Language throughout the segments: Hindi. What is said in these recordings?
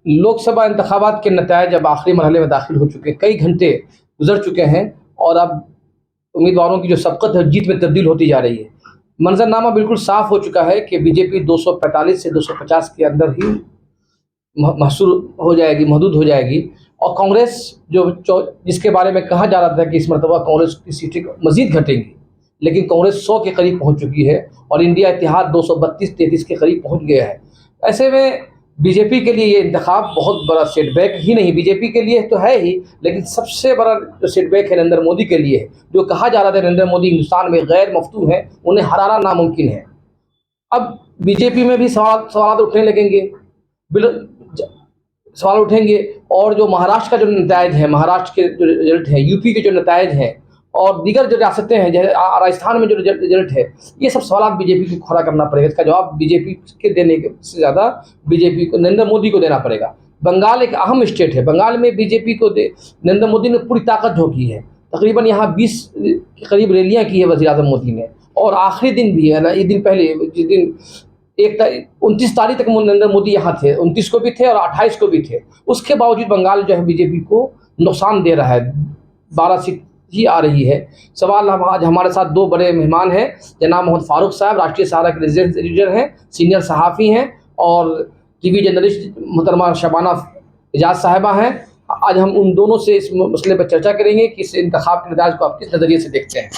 लोकसभा इंतखाबात के नतायज अब आखिरी मरहले में दाखिल हो चुके हैं, कई घंटे गुजर चुके हैं और अब उम्मीदवारों की जो सबकत है जीत में तब्दील होती जा रही है। मंजरनामा बिल्कुल साफ हो चुका है कि बीजेपी 245 से 250 के अंदर ही महसूर हो जाएगी, महदूद हो जाएगी। और कांग्रेस जिसके बारे में कहा जा रहा था कि इस मरतबा कांग्रेस की सीटें मजीद घटेंगी, लेकिन कांग्रेस 100 के करीब पहुंच चुकी है और इंडिया इतिहाद 232-33 के करीब पहुंच गया है। ऐसे में बीजेपी के लिए ये इंतखाब बहुत बड़ा सेटबैक ही नहीं, बीजेपी के लिए तो है ही, लेकिन सबसे बड़ा जो सेटबैक है नरेंद्र मोदी के लिए है। जो कहा जा रहा था नरेंद्र मोदी हिंदुस्तान में गैर मफ्तूह हैं, उन्हें हराना नामुमकिन है। अब बीजेपी में भी सवाल उठने लगेंगे, सवाल उठेंगे। और जो महाराष्ट्र का जो नतायज है, महाराष्ट्र के जो रिजल्ट है, यूपी के जो नतायज हैं और दीगर जो रियासतें हैं, जैसे राजस्थान में जो रिजल्ट है, ये सब सवाल बीजेपी को खड़ा करना पड़ेगा। इसका जवाब बीजेपी के देने से ज़्यादा बीजेपी को, नरेंद्र मोदी को देना पड़ेगा। बंगाल एक अहम स्टेट है, बंगाल में बीजेपी को नरेंद्र मोदी ने पूरी ताकत झोंकी है। तकरीबन यहाँ 20 के करीब रैलियाँ की है वज़ीर आज़म मोदी ने, और आखिरी दिन भी है ना, एक दिन पहले, जिस दिन 29 तारीख तक नरेंद्र मोदी यहाँ थे, 29 को भी थे और 28 को भी थे। उसके बावजूद बंगाल जो है बीजेपी को नुकसान दे रहा है, 12 सीट ही आ रही है। सवाल आज हमारे साथ दो बड़े मेहमान हैं, जनाब मोहम्मद फारूक साहब, राष्ट्रीय सहारा के एडिटर हैं, सीनियर सहाफ़ी हैं, और टीवी जर्नलिस्ट मोहतरमा शबाना एजाज साहिबा हैं। आज हम उन दोनों से इस मसले पर चर्चा करेंगे कि इस इंतखाब के नतीजे को आप किस नज़रिए से देखते हैं।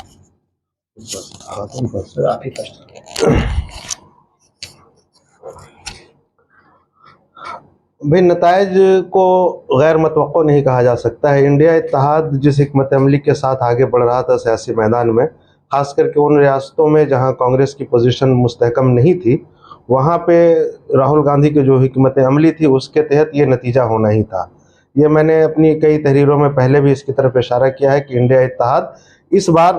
भाई, नतायज को गैर मुतवक्को नहीं कहा जा सकता है। इंडिया इत्तेहाद जिस हिकमत अमली के साथ आगे बढ़ रहा था सियासी मैदान में, ख़ास करके उन रियासतों में जहां कांग्रेस की पोजीशन मुस्तहकम नहीं थी, वहां पे राहुल गांधी की जो हिकमत अमली थी उसके तहत ये नतीजा होना ही था। ये मैंने अपनी कई तहरीरों में पहले भी इसकी तरफ इशारा किया है कि इंडिया इत्तेहाद इस बार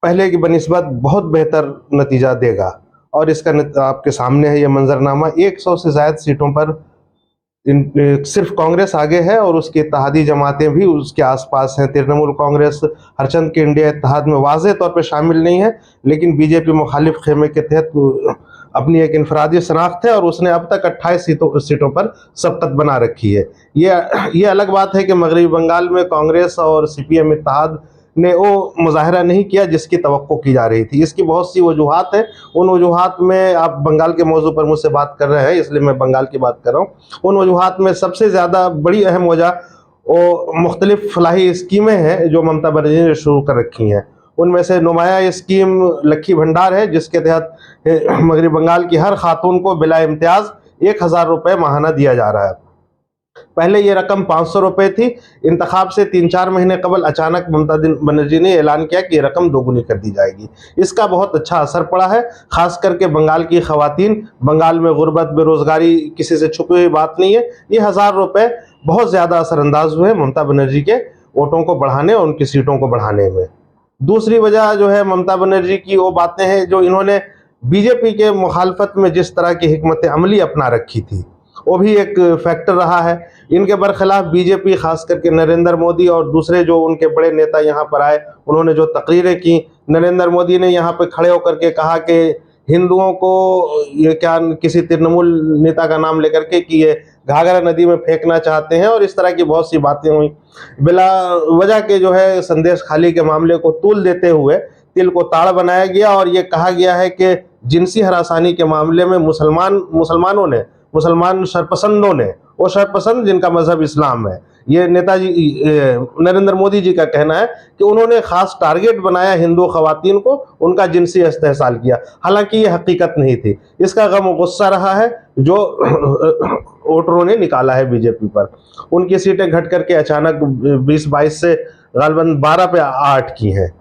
पहले की बनिस्बत बहुत बेहतर नतीजा देगा। और इसका आपके सामने है ये मंजरनामा। 100 से ज़ायद सीटों पर सिर्फ कांग्रेस आगे है और उसकी इत्तेहादी जमातें भी उसके आसपास हैं। तृणमूल कांग्रेस हरचंद के इंडिया इत्तेहाद में वाज़ेह तौर पर शामिल नहीं है, लेकिन बीजेपी मुखालिफ खेमे के तहत अपनी एक इनफरादी शनाख्त है और उसने अब तक 28 सीटों पर सबकत बना रखी है। ये अलग बात है कि मगरबी बंगाल में कांग्रेस और CPM इत्तेहाद ने वो मुजाहरा नहीं किया जिसकी तवक्को की जा रही थी। इसकी बहुत सी वजूहात हैं। उन वजूहात में, आप बंगाल के मौजू पर मुझसे बात कर रहे हैं इसलिए मैं बंगाल की बात कर रहा हूँ। उन वजूहात में सबसे ज़्यादा बड़ी अहम वजह वो मुख्तलिफ फलाही स्कीमें हैं जो ममता बनर्जी ने शुरू कर रखी हैं। उनमें से नुमाया स्कीम लक्की भंडार है, जिसके तहत मगरबी बंगाल की हर खातून को बिला इम्तियाज़ 1000 रुपये माहाना दिया जा रहा है। पहले ये रकम 500 रुपये थी। इंतखाब से 3-4 महीने कबल अचानक ममता बनर्जी ने ऐलान किया कि ये रकम दोगुनी कर दी जाएगी। इसका बहुत अच्छा असर पड़ा है, ख़ास करके बंगाल की ख़वातीन। बंगाल में गुर्बत, बेरोज़गारी किसी से छुपी हुई बात नहीं है। ये 1000 रुपये बहुत ज़्यादा असरअंदाज हुए ममता बनर्जी के वोटों को बढ़ाने और उनकी सीटों को बढ़ाने में। दूसरी वजह जो है ममता बनर्जी की वो बातें हैं जो इन्होंने बीजेपी के मुखालफत में जिस तरह की हिकमत अमली अपना रखी थी, वो भी एक फैक्टर रहा है। इनके बरखिलाफ बीजेपी, खास करके नरेंद्र मोदी और दूसरे जो उनके बड़े नेता यहाँ पर आए, उन्होंने जो तकरीरें की, नरेंद्र मोदी ने यहाँ पर खड़े होकर के कहा कि हिंदुओं को, ये क्या किसी तृणमूल नेता का नाम लेकर के, कि ये घाघरा नदी में फेंकना चाहते हैं, और इस तरह की बहुत सी बातें हुई। बिला वजह के जो है संदेश खाली के मामले को तूल देते हुए तिल को ताड़ बनाया गया और ये कहा गया है कि जिनसी हरासानी के मामले में मुसलमान शरपसंदों ने, वो शरपसंद जिनका मजहब इस्लाम है, ये नेताजी नरेंद्र मोदी जी का कहना है कि उन्होंने खास टारगेट बनाया हिंदू खवातीन को, उनका जिनसी इस्तेहसाल किया। हालांकि ये हकीकत नहीं थी। इसका गम गुस्सा रहा है जो वोटरों ने निकाला है बीजेपी पर। उनकी सीटें घट करके अचानक 20-22 से गालबन 12 पे 8 की हैं।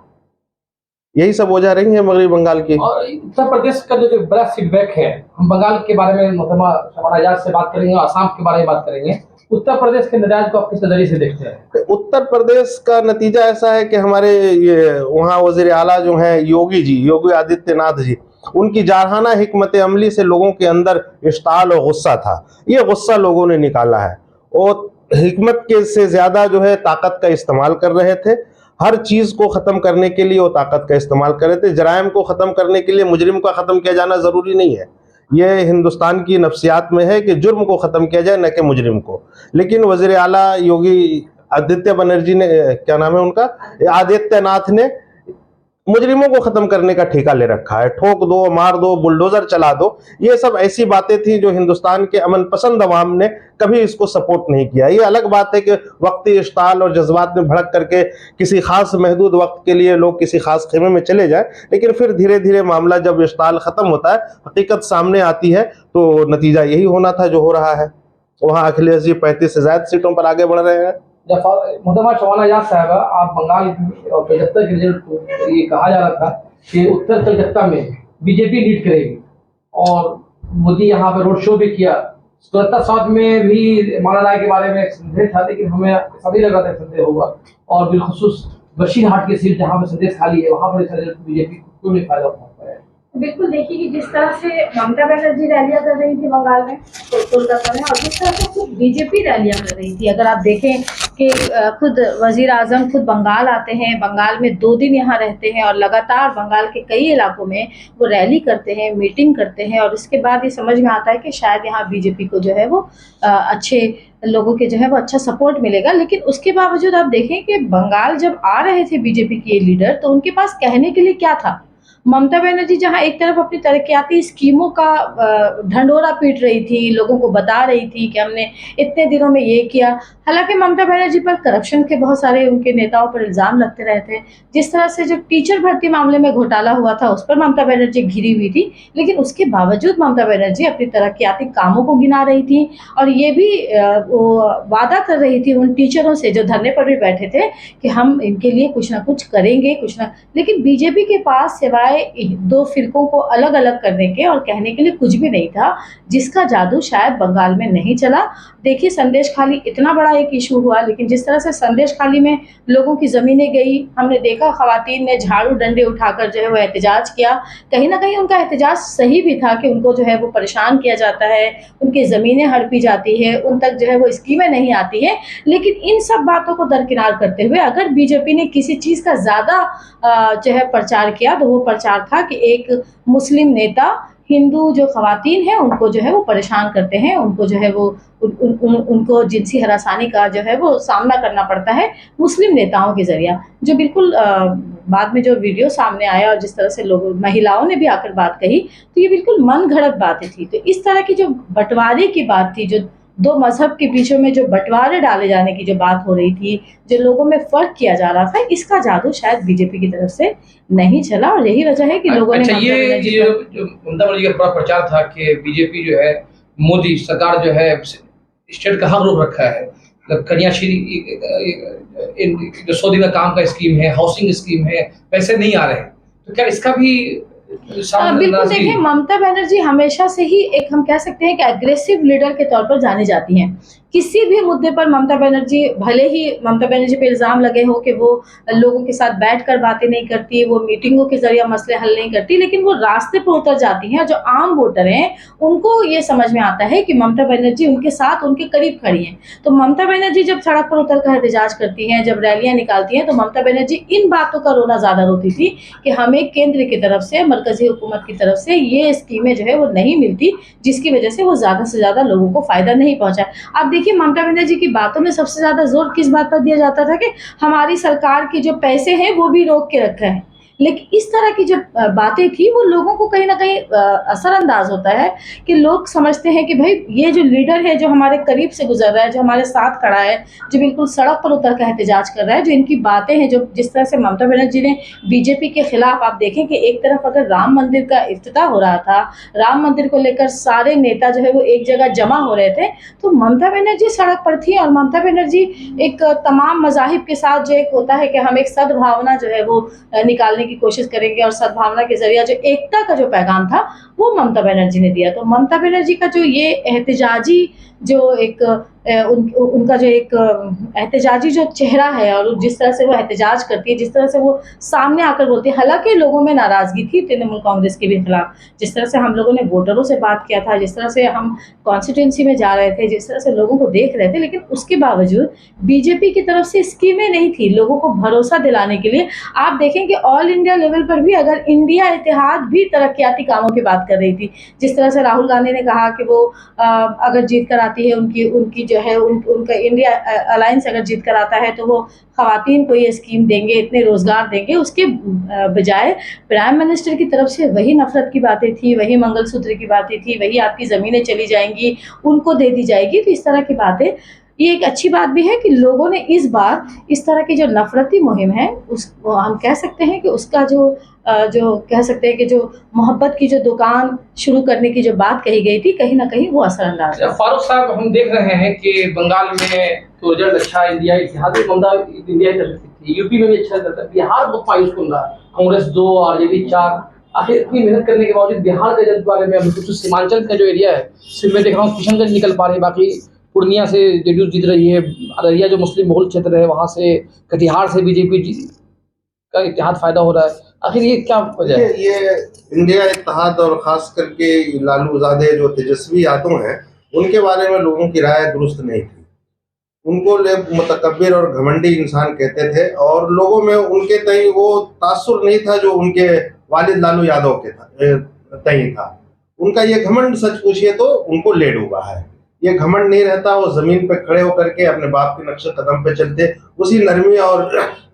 यही सब वजह रही है मगरबी बंगाल की। और उत्तर प्रदेश का जो बड़ा फीडबैक है, हम बंगाल के बारे में मोहतरमा शबाना एजाज से बात करेंगे, आसाम के बारे में बात करेंगे। उत्तर प्रदेश के नतीजे को आप किस नजरिए से देखते हैं? उत्तर प्रदेश का नतीजा ऐसा है कि हमारे ये वहाँ वजीर आला जो हैं योगी आदित्यनाथ जी, उनकी जारहाना हिकमत अमली से लोगों के अंदर इश्ताल और गुस्सा था। ये गुस्सा लोगों ने निकाला है। और हिकमत के से ज़्यादा जो है ताकत का इस्तेमाल कर रहे थे। हर चीज़ को ख़त्म करने के लिए वो ताकत का इस्तेमाल कर रहे थे। जराइम को ख़त्म करने के लिए मुजरिम का ख़त्म किया जाना ज़रूरी नहीं है। ये हिंदुस्तान की नफ्सियात में है कि जुर्म को ख़त्म किया जाए, न कि मुजरिम को। लेकिन वज़ीर आला योगी आदित्य बनर्जी ने, क्या नाम है उनका, आदित्यनाथ ने मुजरिमों को खत्म करने का ठेका ले रखा है। ठोक दो, मार दो, बुलडोजर चला दो, ये सब ऐसी बातें थी जो हिंदुस्तान के अमन पसंद अवाम ने कभी इसको सपोर्ट नहीं किया। ये अलग बात है कि वक्ती इश्ताल और जज्बात में भड़क करके किसी खास महदूद वक्त के लिए लोग किसी खास खेमे में चले जाए, लेकिन फिर धीरे धीरे मामला जब इश्ताल खत्म होता है, हकीकत सामने आती है, तो नतीजा यही होना था जो हो रहा है। वहाँ अखिलेश जी 35 से ज्यादा सीटों पर आगे बढ़ रहे हैं। मोहतरमा शबाना आजाद साहब, आप बंगाल और कलकत्ता के रिजल्ट को ये कहा जा रहा था कि उत्तर कलकत्ता में बीजेपी लीड करेगी और मोदी यहाँ पे रोड शो भी किया। कलकत्ता साउथ में भी माना राय के बारे में एक संदेह था, लेकिन हमें सभी लग रहा था संदेह होगा। और बिलखुसूस बशीरहाट की सीट जहाँ पे संदेश खाली है, वहाँ पर बीजेपी को क्यों नहीं फायदा उठा पाया? बिल्कुल, देखिए कि जिस तरह से ममता बनर्जी रैलियां कर रही थी बंगाल में, कोलकाता में, और जिस तरह से खुद बीजेपी रैलियां कर रही थी। अगर आप देखें कि खुद वजीर आजम खुद बंगाल आते हैं, बंगाल में 2 दिन यहाँ रहते हैं और लगातार बंगाल के कई इलाकों में वो रैली करते हैं, मीटिंग करते हैं, और इसके बाद ये समझ में आता है कि शायद यहाँ बीजेपी को जो है वो अच्छे लोगों के जो है वो अच्छा सपोर्ट मिलेगा। लेकिन उसके बावजूद आप देखें कि बंगाल जब आ रहे थे बीजेपी के लीडर, तो उनके पास कहने के लिए क्या था? ममता बनर्जी जहां एक तरफ अपनी तरक्याती स्कीमों का ढंढोरा पीट रही थी, लोगों को बता रही थी कि हमने इतने दिनों में ये किया। हालांकि ममता बनर्जी पर करप्शन के बहुत सारे उनके नेताओं पर इल्ज़ाम लगते रहे थे। जिस तरह से जो टीचर भर्ती मामले में घोटाला हुआ था, उस पर ममता बनर्जी घिरी हुई थी, लेकिन उसके बावजूद ममता बनर्जी अपनी तरक्याती कामों को गिना रही थी और ये भी वो वादा कर रही थी उन टीचरों से जो धरने पर भी बैठे थे कि हम इनके लिए कुछ ना कुछ करेंगे, कुछ ना। लेकिन बीजेपी के पास सिवाय 2 फिरकों को अलग अलग करने के और कहने के लिए कुछ भी नहीं था, जिसका जादू शायद बंगाल में नहीं चला। देखिए, संदेश खाली इतना बड़ा एक इशू हुआ, लेकिन जिस तरह से संदेश खाली में लोगों की ज़मीनें गई, हमने देखा खवातीन ने झाड़ू डंडे उठाकर जो है वो एहतजाज किया। कहीं ना कहीं उनका एहतजाज सही भी था कि उनको जो है वो परेशान किया जाता है, उनकी ज़मीनें हड़पी जाती है, उन तक जो है वो स्कीमें नहीं आती है। लेकिन इन सब बातों को दरकिनार करते हुए अगर बीजेपी ने किसी चीज़ का ज़्यादा जो है प्रचार किया, तो वो प्रचार था कि एक मुस्लिम नेता हिंदू जो खवातीन हैं उनको जो है वो परेशान करते हैं, उनको जो है वो उनको जिनसी हरासानी का जो है वो सामना करना पड़ता है मुस्लिम नेताओं के ज़रिया। जो बिल्कुल बाद में जो वीडियो सामने आया और जिस तरह से लोग, महिलाओं ने भी आकर बात कही, तो ये बिल्कुल मन घड़त बातें थी। तो इस तरह की जो बंटवारे की बात थी, जो 2 मजहब के बीचों में जो बंटवारे डाले जाने की जो बात हो रही थी, जो लोगों में फर्क किया जा रहा था, इसका जादू शायद बीजेपी की तरफ से नहीं चला और यही वजह है कि लोगों ने अच्छा, ये जो ममता बनर्जी का बड़ा प्रचार था कि बीजेपी जो है, मोदी सरकार जो है स्टेट का हक रोक रखा है, मतलब कन्याश्री जो 100 दिन का काम का स्कीम है, हाउसिंग स्कीम है, पैसे नहीं आ रहे हैं, तो क्या इसका भी बिल्कुल, देखिए ममता बनर्जी हमेशा से ही एक, हम कह सकते हैं कि एग्रेसिव लीडर के तौर पर जानी जाती हैं। किसी भी मुद्दे पर ममता बनर्जी, भले ही ममता बनर्जी पे इल्ज़ाम लगे हो कि वो लोगों के साथ बैठकर बातें नहीं करती, वो मीटिंगों के जरिए मसले हल नहीं करती, लेकिन वो रास्ते पर उतर जाती हैं और जो आम वोटर हैं उनको ये समझ में आता है कि ममता बनर्जी उनके साथ, उनके करीब खड़ी हैं। तो ममता बनर्जी जब सड़क पर उतर कर एहतजाज करती हैं, जब रैलियाँ निकालती हैं, तो ममता बनर्जी इन बातों का रोना ज़्यादा रोती थी कि हमें केंद्र की तरफ से, मरकज़ी हुकूमत की तरफ से ये स्कीमें जो है वो नहीं मिलती, जिसकी वजह से वो ज़्यादा से ज़्यादा लोगों को फ़ायदा नहीं पहुँचा। अब देखिए, ममता बनर्जी की बातों में सबसे ज़्यादा जोर किस बात पर दिया जाता था कि हमारी सरकार के जो पैसे हैं वो भी रोक के रखा है। लेकिन इस तरह की जो बातें थी, वो लोगों को कहीं ना कहीं असरअंदाज होता है कि लोग समझते हैं कि भाई ये जो लीडर है, जो हमारे करीब से गुजर रहा है, जो हमारे साथ खड़ा है, जो बिल्कुल सड़क पर उतर कर एहतजाज कर रहा है, जो इनकी बातें हैं, जो जिस तरह से ममता बनर्जी ने बीजेपी के खिलाफ, आप देखें कि एक तरफ अगर राम मंदिर का इफ्तिताह हो रहा था, राम मंदिर को लेकर सारे नेता जो है वो एक जगह जमा हो रहे थे, तो ममता बनर्जी सड़क पर थी। और ममता बनर्जी एक तमाम मज़ाहिब के साथ, जो एक होता है कि हम एक सद्भावना जो है वो निकालने की कोशिश करेंगे और सद्भावना के जरिए जो एकता का जो पैगाम था वो ममता बनर्जी ने दिया। तो ममता बनर्जी का जो ये एहतजाजी जो एक उनका जो एक एहतजाजी जो चेहरा है और जिस तरह से वो एहतजाज करती है, जिस तरह से वो सामने आकर बोलती है, हालांकि लोगों में नाराज़गी थी तृणमूल कांग्रेस के भी खिलाफ, जिस तरह से हम लोगों ने वोटरों से बात किया था, जिस तरह से हम कॉन्स्टिट्यूंसी में जा रहे थे, जिस तरह से लोगों को देख रहे थे, लेकिन उसके बावजूद बीजेपी की तरफ से स्कीमें नहीं थी लोगों को भरोसा दिलाने के लिए। आप देखें कि ऑल इंडिया लेवल पर भी अगर इंडिया इत्तेहाद भी तरक्याती कामों की बात कर रही थी, जिस तरह से राहुल गांधी ने कहा कि वो अगर जीत कर आती है उनकी जो है उनका इंडिया अलायंस अगर जीत कर आता है तो वो खवातीन को ये स्कीम देंगे, इतने रोजगार देंगे, उसके बजाय प्राइम मिनिस्टर की तरफ से वही नफरत की बातें थी, वही मंगलसूत्र की बातें थी, वही आपकी ज़मीनें चली जाएंगी, उनको दे दी जाएगी। तो इस तरह की बातें, ये एक अच्छी बात भी है कि लोगों ने इस बार इस तरह की जो नफरती मुहिम है उस हम कह सकते हैं कि उसका जो कह सकते हैं कि जो मोहब्बत की जो दुकान शुरू करने की जो बात कही गई थी, कहीं ना कहीं वो असरअंदाज है। फारूक साहब, हम देख रहे हैं कि बंगाल में तो रिजल्ट अच्छा, इंडिया इतिहाद में ममता इंडिया की तरफ थी, यूपी में भी अच्छा रिजल्ट है, बिहार बहुत मायूस कन रहा, कांग्रेस 2 आरजेडी 4। आखिर इतनी मेहनत करने के बावजूद बिहार के रिजल्ट के बारे में अब कुछ सीमांचल का जो एरिया है सिर्फ मैं देख रहा हूँ किशनगंज निकल पा रही है, बाकी पूर्णिया से जेडीयू जीत रही है, अररिया जो मुस्लिम बहुल क्षेत्र है वहाँ से, कटिहार से बीजेपी का इतिहाद फायदा हो रहा है। आखिर ये क्या वजह है? ये इंडिया इत्तेहाद और खास करके लालूजादे जो तेजस्वी यादव हैं उनके बारे में लोगों की राय दुरुस्त नहीं थी। उनको लोग मुतकब्बिर और घमंडी इंसान कहते थे और लोगों में उनके तई वो तासुर नहीं था जो उनके वालिद लालू यादव के तई था। उनका ये घमंड सच पूछिए तो उनको ले डूबा है। ये घमंड नहीं रहता, वो जमीन पे खड़े होकर के अपने बाप के नक्शे कदम पे चलते, उसी नरमी और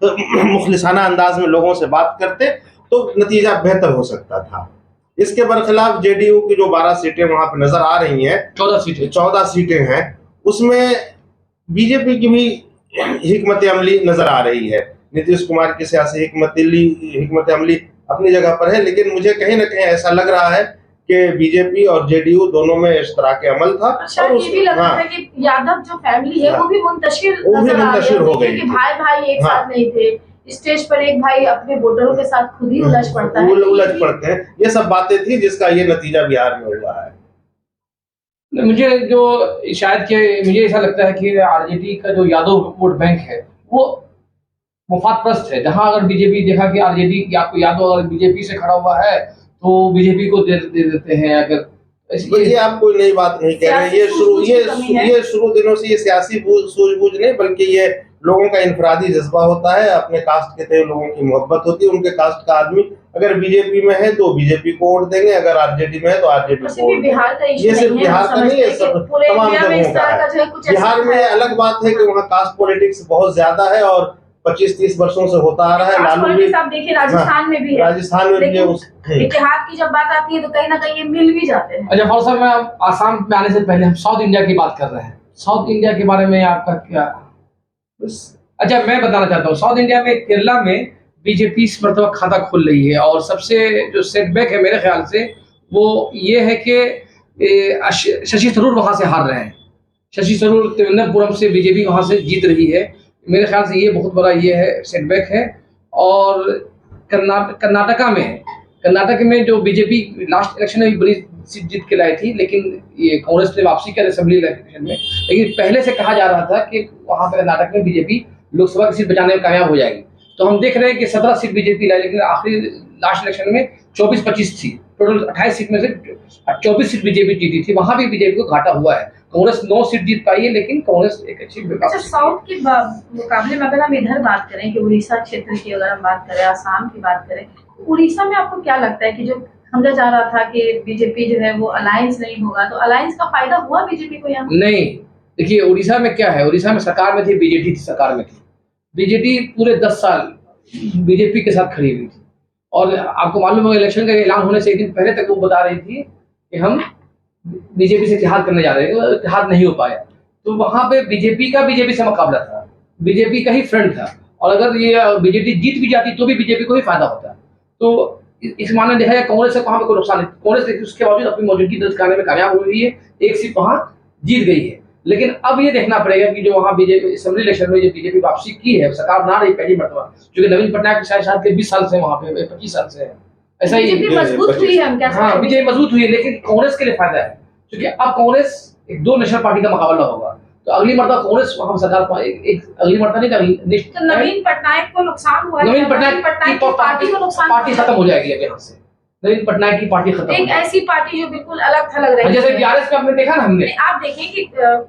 मुखलिसाना अंदाज में लोगों से बात करते तो नतीजा बेहतर हो सकता था। इसके बरखिलाफ जेडीयू की जो 12 सीटें वहां पे नजर आ रही हैं, 14 सीटें हैं, उसमें बीजेपी की भी हिकमत अमली नजर आ रही है। नीतीश कुमार की सियासी हिकमत अमली अपनी जगह पर है, लेकिन मुझे कहीं ना कहीं ऐसा लग रहा है कि बीजेपी और जेडीयू दोनों में इस तरह के अमल था। और ये भी लगता है कि यादव जो फैमिली है वो भी मुंतशिर हो गई कि भाई एक साथ नहीं थे, स्टेज पर एक भाई अपने वोटरों के साथ खुद ही उलझ पड़ता है, उलझ पड़ते हैं। ये सब बातें थी जिसका ये नतीजा बिहार में हुआ है। मुझे जो शायद कि मुझे ऐसा लगता है कि आरजेडी का जो यादव वोट बैंक है वो मुफाद प्रस्त है। जहां अगर बीजेपी देखा कि आरजेडी यादव अगर बीजेपी से खड़ा हुआ है तो बीजेपी को दे देते हैं। अगर ये आप कोई नई बात नहीं कह रहे, ये शुरू दिनों से ये सियासी सूझबूझ नहीं, बल्कि ये लोगों का इनफरादी जज्बा होता है, अपने कास्ट के तय लोगों की मोहब्बत होती है। उनके कास्ट का आदमी अगर बीजेपी में है तो बीजेपी को वोट देंगे, अगर आरजेडी में है तो आरजेडी को वोट देंगे। ये सिर्फ बिहार का नहीं है, सब तमाम जगहों का है। बिहार में अलग बात है कि वहाँ कास्ट पॉलिटिक्स बहुत ज्यादा है और 25-30 वर्षों से होता आ रहा है। लालू भी आप देखिए राजस्थान में भी है, राजस्थान में भी इतिहाद की जब बात आती है तो कहीं ना कहीं ये मिल भी जाते हैं। अच्छा फारूक साहब, मैं आसाम में आने से पहले हम साउथ इंडिया की बात कर रहे हैं, साउथ इंडिया के बारे में आपका क्या? अच्छा, मैं बताना चाहता हूँ, साउथ इंडिया में केरला में बीजेपी इस मरतबा खाता खोल रही है और सबसे जो सेटबैक है मेरे ख्याल से वो ये है कि शशि थरूर वहां से हार रहे हैं। शशि थरूर तिरुवनंतपुरम से बीजेपी वहां से जीत रही है। मेरे ख्याल से ये बहुत बड़ा ये है सेटबैक है। और कर्नाटक में जो बीजेपी लास्ट इलेक्शन में भी बड़ी सीट जीत के लाई थी, लेकिन ये कांग्रेस ने वापसी किया असेंबली इलेक्शन में। लेकिन पहले से कहा जा रहा था कि वहां पर कर्नाटक में बीजेपी लोकसभा की सीट बचाने में कामयाब हो जाएगी। तो हम देख रहे हैं कि 17 सीट बीजेपी लाई, लेकिन आखिरी लास्ट इलेक्शन में 24-25 थी, टोटल 28 सीट में से 24 सीट बीजेपी जीती थी। वहां भी बीजेपी को घाटा हुआ है। कांग्रेस 9 सीट जीत पाई है, लेकिन कांग्रेस एक अच्छी अच्छा, साउथ के मुकाबले में अगर हम इधर बात करें कि उड़ीसा क्षेत्र की अगर हम बात करें, आसाम की बात करें, उड़ीसा में आपको क्या लगता है कि जो समझा जा रहा था कि बीजेपी जो है वो अलायंस नहीं होगा, तो अलायंस का फायदा हुआ बीजेपी को यहाँ? नहीं, देखिए उड़ीसा में क्या है, उड़ीसा में सरकार में थी बीजेडी, सरकार में थी बीजेडी, पूरे 10 साल बीजेपी के साथ खड़ी हुई थी। और आपको मालूम है इलेक्शन का ऐलान होने से एक दिन पहले तक वो बता रही थी कि हम बीजेपी से इत्तेहाद करने जा रहे हैं, इत्तेहाद नहीं हो पाया। तो वहां पे बीजेपी से मुकाबला था, बीजेपी का ही फ्रंट था। और अगर ये बीजेपी जीत भी जाती तो भी बीजेपी को ही फायदा होता। तो इस मामले देखा जाए कांग्रेस से वहां पर कोई नुकसान नहीं। कांग्रेस उसके बावजूद अपनी मौजूदगी दर्ज कराने में कामयाब हुई है, एक सीट वहां जीत गई है। लेकिन अब ये देखना पड़ेगा कि जो वहाँ बीजेपी असेंबली इलेक्शन में जो बीजेपी वापसी की है, सरकार ना रही पहली मरतबा, क्योंकि नवीन पटनायक शायद के 20 साल से वहाँ पे 25 साल से है, ऐसा ही मजबूत हुई है। हाँ, बीजेपी मजबूत हुई है, लेकिन कांग्रेस के लिए फायदा है क्योंकि अब कांग्रेस एक 2 नेशनल पार्टी का मुकाबला होगा। तो अगली मरतबा कांग्रेस हम सरकार एक अगली मरतबा नहीं करेंगे। तो नवीन पटनायक को नुकसान हुआ है, नवीन पटनायक की पार्टी को नुकसान, पार्टी खत्म हो जाएगी अब यहाँ से। नवीन पटनायक की पार्टी खत्म, एक ऐसी पार्टी जो बिल्कुल अलग थलग रही है, जैसे बीआरएस में आपने देखा ना, हमने आप देखें कि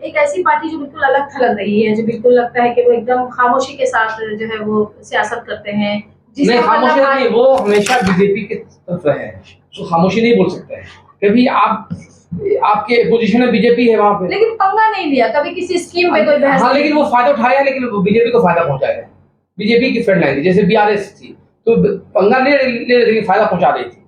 एक ऐसी पार्टी जो बिल्कुल अलग थलग रही है, जो बिल्कुल लगता है कि वो एकदम खामोशी के साथ जो है वो सियासत करते हैं। नहीं, खामोशी नहीं, वो हमेशा बीजेपी के तरफ रहे हैं, तो खामोशी नहीं बोल सकते हैं। कभी आपके पोजीशन में बीजेपी है वहां पे, लेकिन पंगा नहीं लिया कभी किसी स्कीम पे कोई बहस। हाँ, लेकिन वो फायदा उठाया, लेकिन वो बीजेपी को फायदा पहुंचाया। बीजेपी की फ्रेंड लाइन थी, जैसे बीआरएस थी, तो पंगा ले लेकिन फायदा पहुंचा रही थी।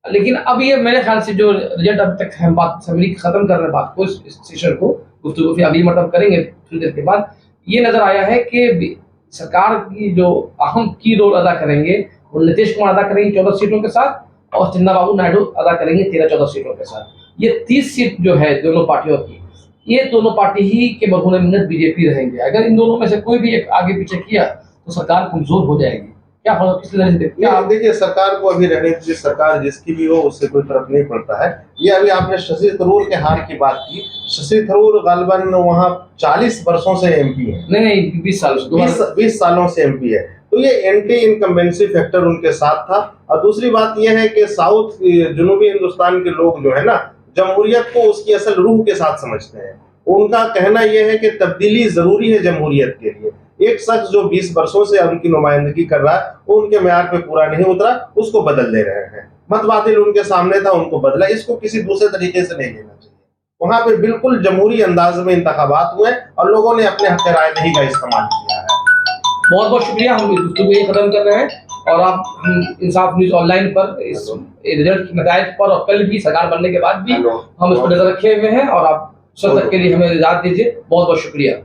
लेकिन अब ये मेरे ख्याल से जो रिजल्ट अब तक हम बात समरी खत्म कर रहे हैं बात को, इस सेशन को गुफ्तगू फिर अगली मतलब करेंगे थोड़ी देर के बाद, ये नजर आया है कि सरकार की जो अहम की रोल अदा करेंगे वो नीतीश कुमार अदा करेंगे 14 सीटों के साथ, और चंद्रबाबू नायडू अदा करेंगे 13-14 सीटों के साथ। ये 30 सीट जो है दोनों पार्टियों की, ये दोनों पार्टी ही के मरहून मिन्नत बीजेपी रहेंगे। अगर इन दोनों में से कोई भी एक आगे पीछे किया तो सरकार कमजोर हो जाएगी। क्या किस तरह से देखते हैं आप? देखिए, सरकार को अभी रहने दीजिए, सरकार जिसकी भी हो उससे कोई फर्क नहीं पड़ता है। ये अभी आपने शशि थरूर के हार की बात की, शशि थरूर गालिबन वहाँ 40 वर्षों से एमपी है। नहीं 20 साल से 20 सालों से एमपी है, तो ये एंटी इनकम्बेंसी फैक्टर उनके साथ था। और दूसरी बात यह है कि साउथ जनूबी हिंदुस्तान के लोग जो है ना, जमहूरियत को उसकी असल रूह के साथ समझते हैं। उनका कहना यह है कि तब्दीली जरूरी है जमहूरियत के लिए। एक शख्स जो 20 वर्षों से उनकी नुमाइंदगी कर रहा है, वो उनके म्यार पे पूरा नहीं उतरा, उसको बदल दे रहे हैं। मतबातिल उनके सामने था, उनको बदला। इसको किसी दूसरे तरीके से नहीं लेना चाहिए। वहां पे बिल्कुल जमहूरी अंदाज में इंतखाबात हुए और लोगों ने अपने हक रायदही का इस्तेमाल किया है। बहुत बहुत शुक्रिया। हम इस गुफ्तगू को खत्म कर रहे हैं, और आप हम इंसाफ न्यूज ऑनलाइन पर इस रिजल्ट की नतायज पर, और कल भी सरकार बनने के बाद भी हम इस पर नजर रखे हुए हैं, और आप उस तक के लिए हमें इजाजत दीजिए। बहुत बहुत शुक्रिया।